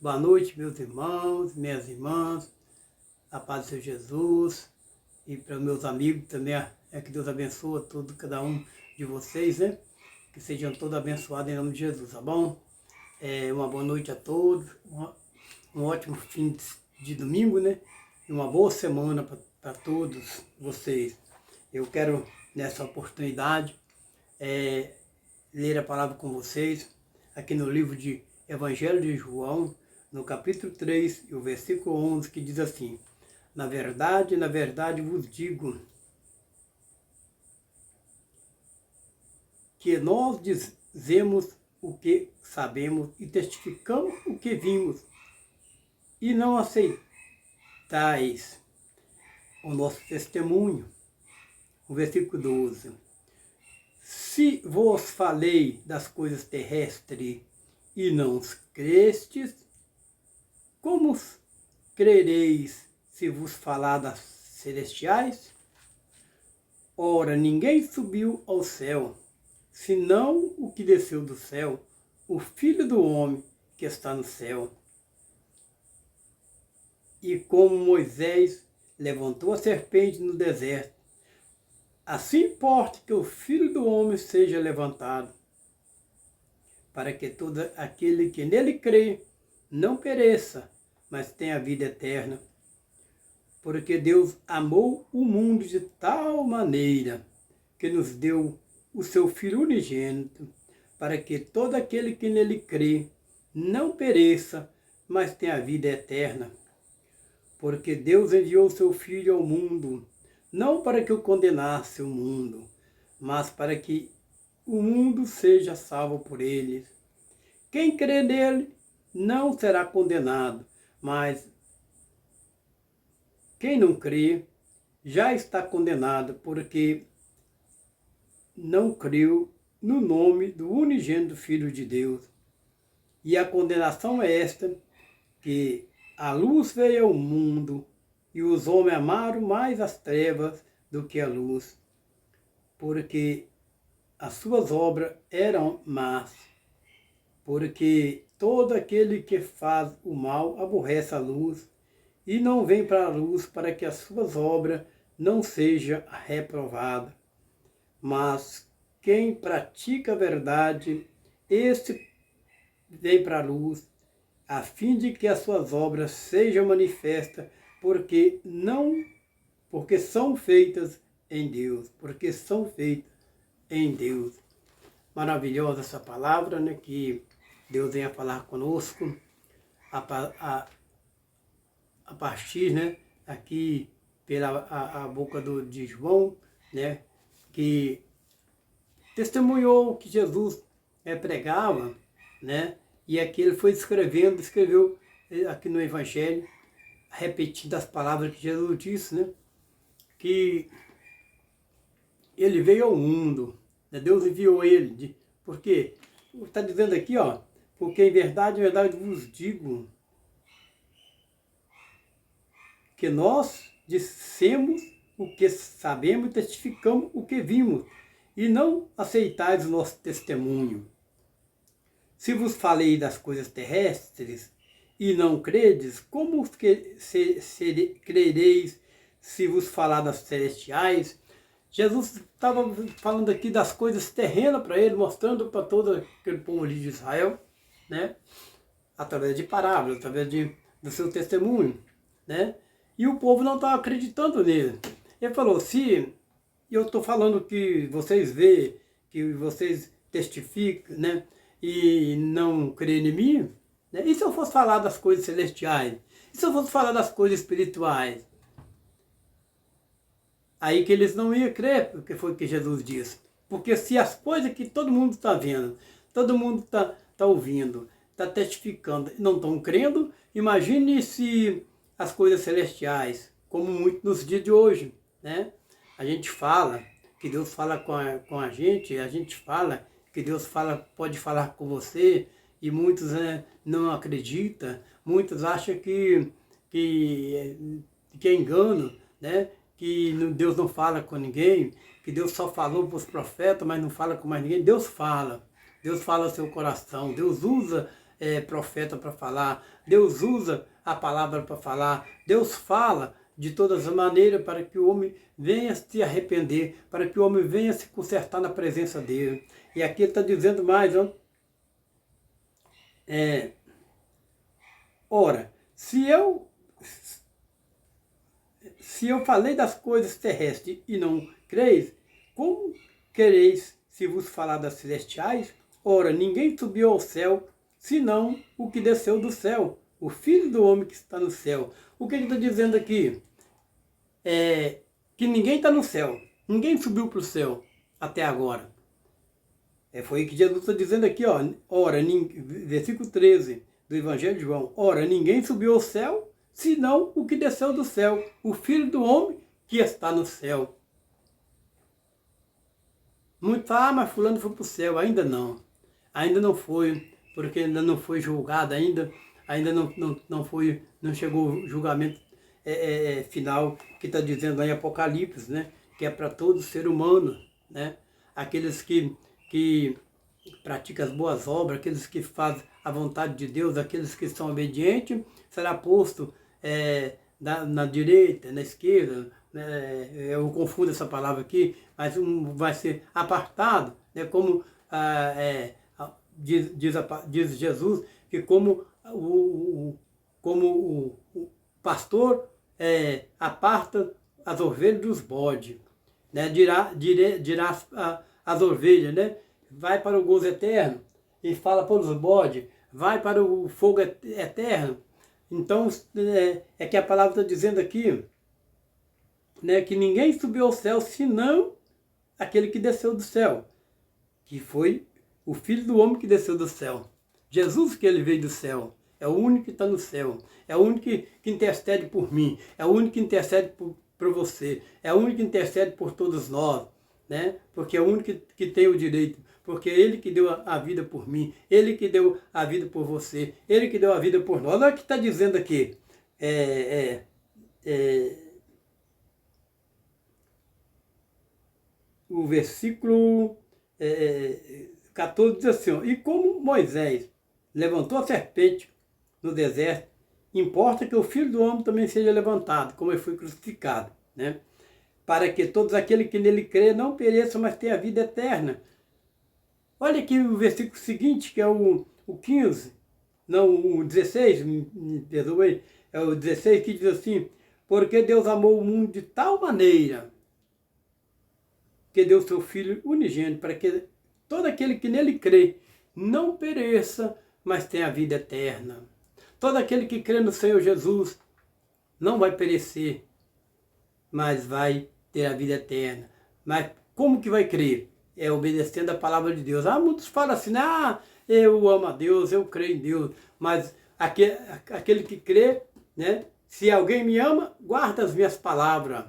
Boa noite, meus irmãos, minhas irmãs, a paz do Senhor Jesus, e para meus amigos também, que Deus abençoe todo, cada um de vocês, né? Que sejam todos abençoados em nome de Jesus, tá bom? Uma boa noite a todos, um ótimo fim de domingo, né? E uma boa semana para todos vocês. Eu quero, nessa oportunidade, ler a palavra com vocês, aqui no livro de Evangelho de João, no capítulo 3, e o versículo 11, que diz assim: na verdade vos digo, que nós dizemos o que sabemos e testificamos o que vimos, e não aceitais o nosso testemunho. O versículo 12. Se vos falei das coisas terrestres e não crestes, como crereis se vos falar das celestiais? Ora, ninguém subiu ao céu, senão o que desceu do céu, o Filho do Homem que está no céu. E como Moisés levantou a serpente no deserto, assim importa que o Filho do Homem seja levantado, para que todo aquele que nele crê não pereça, mas tenha vida eterna. Porque Deus amou o mundo de tal maneira que nos deu o seu Filho unigênito, para que todo aquele que nele crê não pereça, mas tenha vida eterna. Porque Deus enviou o seu Filho ao mundo, não para que o condenasse o mundo, mas para que o mundo seja salvo por ele. Quem crê nele não será condenado, mas quem não crê já está condenado, porque não creu no nome do unigênito Filho de Deus. E a condenação é esta, que a luz veio ao mundo, e os homens amaram mais as trevas do que a luz, porque as suas obras eram más. Porque todo aquele que faz o mal aborrece a luz, e não vem para a luz, para que as suas obras não sejam reprovadas. Mas quem pratica a verdade, este vem para a luz, a fim de que as suas obras sejam manifestas, porque são feitas em Deus, porque são feitas em Deus. Maravilhosa essa palavra, né? Que Deus venha falar conosco a partir, né? Aqui pela a boca de João, né? Que testemunhou o que Jesus pregava, né? E aqui ele foi escreveu aqui no Evangelho, repetindo as palavras que Jesus disse, né? Que ele veio ao mundo, né? Deus enviou ele, porque está dizendo aqui, ó, porque em verdade vos digo, que nós dissemos o que sabemos e testificamos o que vimos, e não aceitais o nosso testemunho. Se vos falei das coisas terrestres e não credes, como crereis se vos falar das celestiais? Jesus estava falando aqui das coisas terrenas para ele, mostrando para todo aquele povo ali de Israel, né? Através de parábolas, através do seu testemunho, né? E o povo não estava acreditando nele. Ele falou, se eu estou falando que vocês veem, que vocês testificam, né? E não creem em mim, né? E se eu fosse falar das coisas celestiais? E se eu fosse falar das coisas espirituais? Aí que eles não iam crer, porque foi o que Jesus disse. Porque se as coisas que todo mundo está vendo, todo mundo está ouvindo, está testificando, não estão crendo, imagine se as coisas celestiais, como muito nos dias de hoje, né? A gente fala que Deus fala com a gente fala que Deus pode falar com você, e muitos não acreditam, muitos acham que é engano, né? Que Deus não fala com ninguém, que Deus só falou para os profetas, mas não fala com mais ninguém. Deus fala ao seu coração, Deus usa profeta para falar, Deus usa a palavra para falar, Deus fala de todas as maneiras para que o homem venha se arrepender, para que o homem venha se consertar na presença dele. E aqui ele está dizendo mais, ó. Ora, se eu falei das coisas terrestres e não creis, como quereis se vos falar das celestiais? Ora, ninguém subiu ao céu, senão o que desceu do céu, o Filho do homem que está no céu. O que ele está dizendo aqui? Que ninguém está no céu, ninguém subiu para o céu até agora. Foi o que Jesus está dizendo aqui, ó. Ora, versículo 13 do Evangelho de João. Ora, ninguém subiu ao céu, senão o que desceu do céu, o Filho do homem que está no céu. Muito fala, mas fulano foi para o céu. Ainda não foi, porque ainda não foi julgado, ainda não chegou o julgamento final, que está dizendo lá em Apocalipse, né? Que é para todo ser humano, né? Aqueles que praticam as boas obras, aqueles que fazem a vontade de Deus, aqueles que são obedientes, será posto na direita, na esquerda, né? Eu confundo essa palavra aqui, mas vai ser apartado, né? Como diz Jesus, que como o pastor aparta as ovelhas dos bodes, né? dirá as ovelhas, né? Vai para o gozo eterno e fala para os bodes, vai para o fogo eterno. Então, que a palavra está dizendo aqui, né, que ninguém subiu ao céu, senão aquele que desceu do céu, que foi o Filho do homem que desceu do céu. Jesus, que ele veio do céu, é o único que está no céu, é o único que intercede por mim, é o único que intercede por você, é o único que intercede por todos nós, né? Porque é o único que tem o direito, porque é Ele que deu a vida por mim, Ele que deu a vida por você, Ele que deu a vida por nós. Olha o que está dizendo aqui. O versículo 14 diz assim, ó, e como Moisés levantou a serpente no deserto, importa que o Filho do homem também seja levantado, como ele foi crucificado, né? Para que todos aqueles que nele crê não pereçam, mas tenham a vida eterna. Olha aqui o versículo seguinte, que é o 15, não, o 16, me perdoe, é o 16 que diz assim, porque Deus amou o mundo de tal maneira que deu seu Filho unigênito, para que todo aquele que nele crê não pereça, mas tenha a vida eterna. Todo aquele que crê no Senhor Jesus não vai perecer, mas vai ter a vida eterna. Mas como que vai crer? É obedecendo a palavra de Deus. Muitos falam assim, eu amo a Deus, eu creio em Deus. Mas aquele que crê, né? Se alguém me ama, guarda as minhas palavras.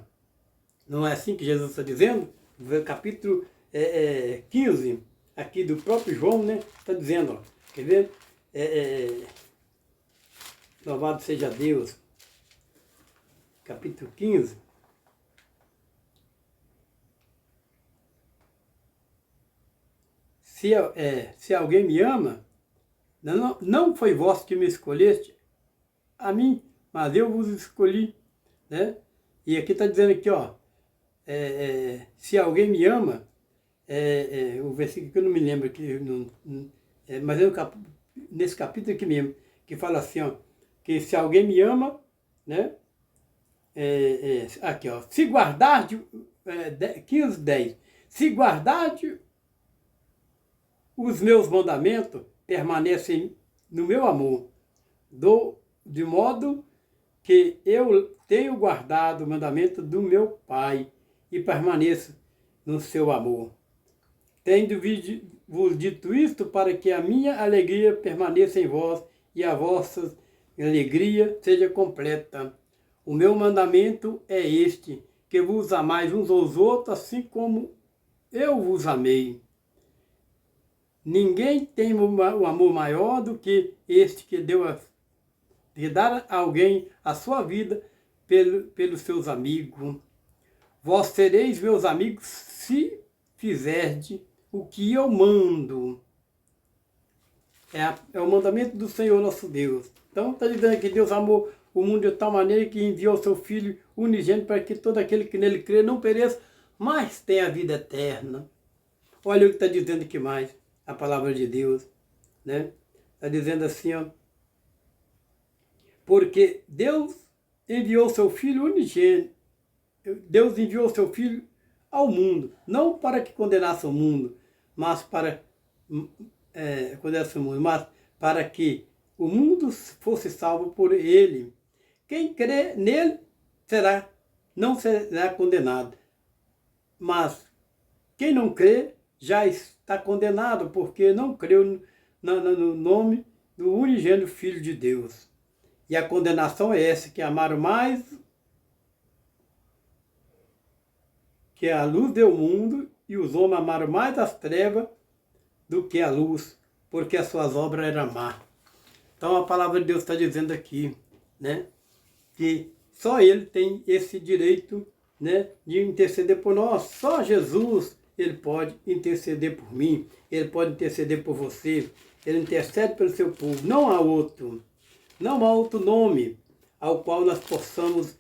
Não é assim que Jesus está dizendo? No capítulo 15, aqui do próprio João, né? Está dizendo, ó, quer ver? Louvado seja Deus. Capítulo 15. Se alguém me ama, não foi vós que me escolheste a mim, mas eu vos escolhi, né? E aqui está dizendo aqui, ó, se alguém me ama, o versículo que eu não me lembro, mas nesse capítulo aqui mesmo, que fala assim, ó, que se alguém me ama, né? Aqui, ó, se guardarde, 15:10, se guardarde os meus mandamentos, permanecem no meu amor, de modo que eu tenho guardado o mandamento do meu Pai e permaneço no seu amor. Tendo-vos dito isto, para que a minha alegria permaneça em vós e a vossa alegria seja completa. O meu mandamento é este, que vos amais uns aos outros, assim como eu vos amei. Ninguém tem um amor maior do que este que de dar a alguém a sua vida pelos seus amigos. Vós sereis meus amigos se fizerdes o que eu mando. É o mandamento do Senhor nosso Deus. Então está dizendo que Deus amou o mundo de tal maneira que enviou o seu Filho unigênito para que todo aquele que nele crê não pereça, mas tenha a vida eterna. Olha o que está dizendo aqui mais, a palavra de Deus, né? Está dizendo assim, ó, porque Deus enviou o seu Filho unigênito, Deus enviou o seu Filho ao mundo, não para que condenasse o mundo, mas para condenasse o mundo, mas para que o mundo fosse salvo por ele. Quem crê nele não será condenado, mas quem não crê já está condenado, porque não creu no nome do unigênito Filho de Deus. E a condenação é essa, que amaram mais que a luz do mundo, e os homens amaram mais as trevas do que a luz, porque as suas obras eram más. Então a palavra de Deus está dizendo aqui, né, que só Ele tem esse direito, né, de interceder por nós. Só Jesus, Ele pode interceder por mim, Ele pode interceder por você, Ele intercede pelo seu povo. Não há outro nome ao qual nós possamos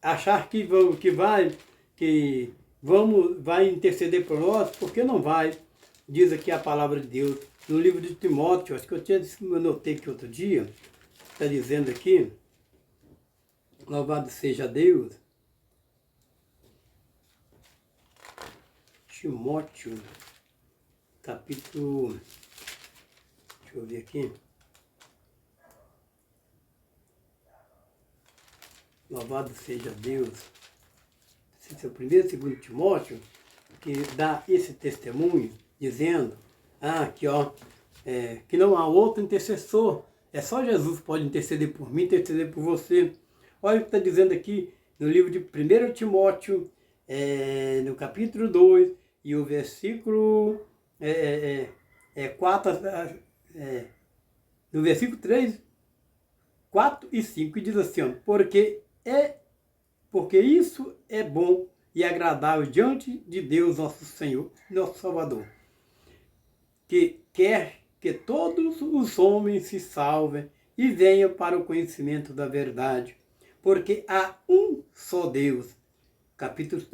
achar que vai interceder por nós, porque não vai. Diz aqui a palavra de Deus, no livro de Timóteo, acho que eu anotei aqui outro dia, está dizendo aqui, louvado seja Deus, Timóteo, capítulo, deixa eu ver aqui, louvado seja Deus, esse é o primeiro e segundo Timóteo, que dá esse testemunho, dizendo, que não há outro intercessor, é só Jesus que pode interceder por mim, interceder por você. Olha o que está dizendo aqui no livro de 1 Timóteo, no capítulo 2, e o versículo 4, no versículo 3, 4 e 5, e diz assim, ó, porque isso é bom e agradável diante de Deus nosso Senhor, nosso Salvador, que quer que todos os homens se salvem e venham para o conhecimento da verdade, porque há um só Deus,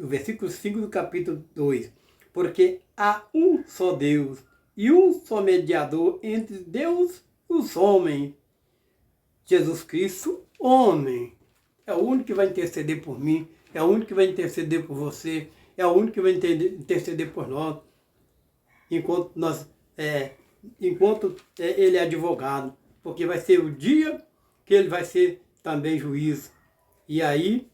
o versículo 5 do capítulo 2, porque há um só Deus e um só mediador entre Deus e os homens, Jesus Cristo, homem. É o único que vai interceder por mim, é o único que vai interceder por você, é o único que vai interceder por nós, enquanto ele é advogado, porque vai ser o dia que ele vai ser também juiz. E aí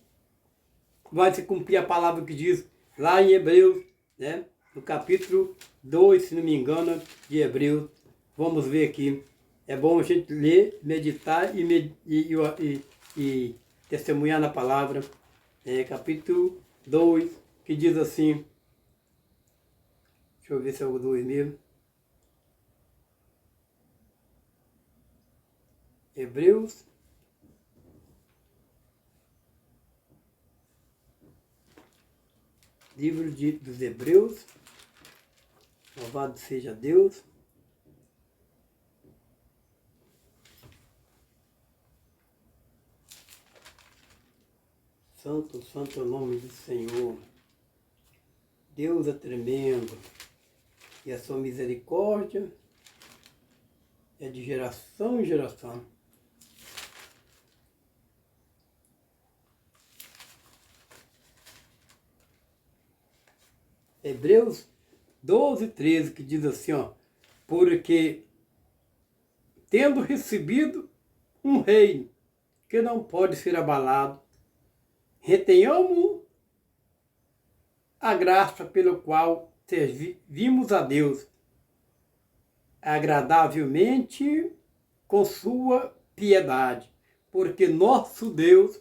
vai se cumprir a palavra que diz lá em Hebreus, né, no capítulo 2, se não me engano, de Hebreus. Vamos ver aqui. É bom a gente ler, meditar e testemunhar na palavra. Capítulo 2, que diz assim, deixa eu ver se é o 2 mesmo. Hebreus, livro dos Hebreus, louvado seja Deus. Santo, santo é o nome do Senhor. Deus é tremendo, e a sua misericórdia é de geração em geração. Hebreus 12, 13, que diz assim, ó, porque tendo recebido um reino que não pode ser abalado, retenhamos a graça pelo qual servimos a Deus agradavelmente com sua piedade, porque nosso Deus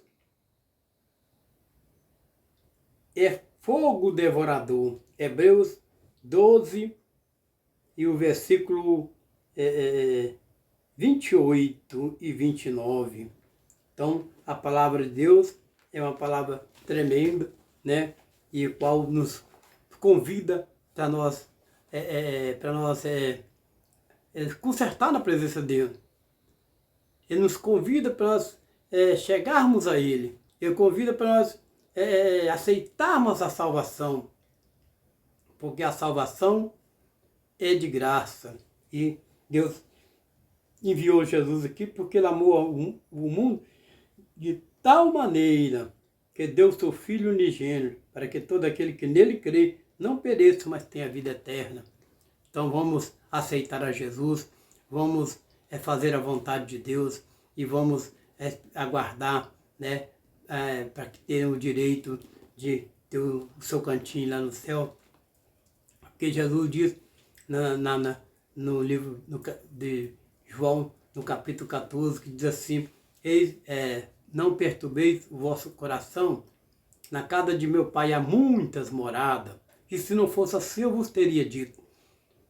é fogo devorador. Hebreus 12 e o versículo 28 e 29. Então, a palavra de Deus é uma palavra tremenda, né? E qual nos convida para nós consertar na presença dele. Ele nos convida para nós chegarmos a Ele. Ele convida para nós aceitarmos a salvação. Porque a salvação é de graça. E Deus enviou Jesus aqui porque Ele amou o mundo de tal maneira que deu seu Filho unigênito, para que todo aquele que nele crê não pereça, mas tenha vida eterna. Então vamos aceitar a Jesus, vamos fazer a vontade de Deus e vamos aguardar, né, para que tenham o direito de ter o seu cantinho lá no céu. Porque Jesus diz no livro de João, no capítulo 14, que diz assim: não perturbeis o vosso coração, na casa de meu pai há muitas moradas, e se não fosse assim eu vos teria dito.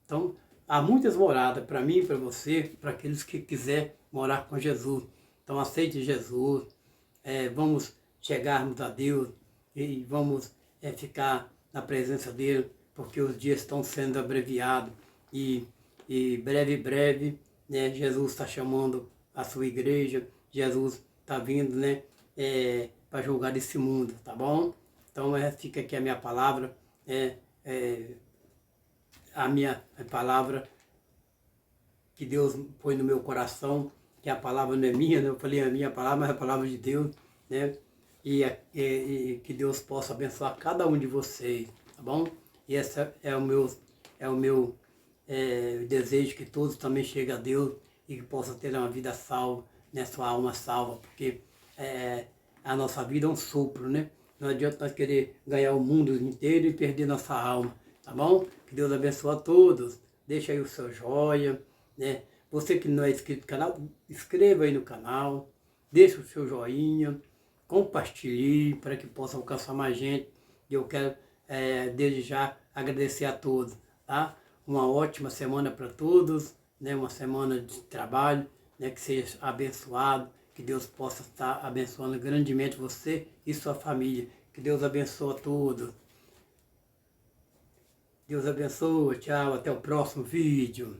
Então, há muitas moradas para mim, para você, para aqueles que quiserem morar com Jesus. Então, aceite Jesus, vamos chegarmos a Deus e vamos ficar na presença dele, porque os dias estão sendo abreviados e breve, né, Jesus está chamando a sua igreja, Jesus está vindo, né, para julgar esse mundo, tá bom? Então, fica aqui a minha palavra, a minha palavra que Deus põe no meu coração, que a palavra não é minha, né? Eu falei a minha palavra, mas é a palavra de Deus, né? E que Deus possa abençoar cada um de vocês, tá bom? E esse é o meu desejo, que todos também cheguem a Deus e que possam ter uma vida salva, né? Sua alma salva, porque a nossa vida é um sopro, né? Não adianta nós querer ganhar o mundo inteiro e perder nossa alma, tá bom? Que Deus abençoe a todos. Deixa aí o seu joia, né? Você que não é inscrito no canal, inscreva aí no canal, deixa o seu joinha, compartilhe para que possa alcançar mais gente. E eu quero, desde já, agradecer a todos, tá? Uma ótima semana para todos, né? Uma semana de trabalho, né? Que seja abençoado, que Deus possa estar abençoando grandemente você e sua família. Que Deus abençoe a todos. Deus abençoe, tchau, até o próximo vídeo.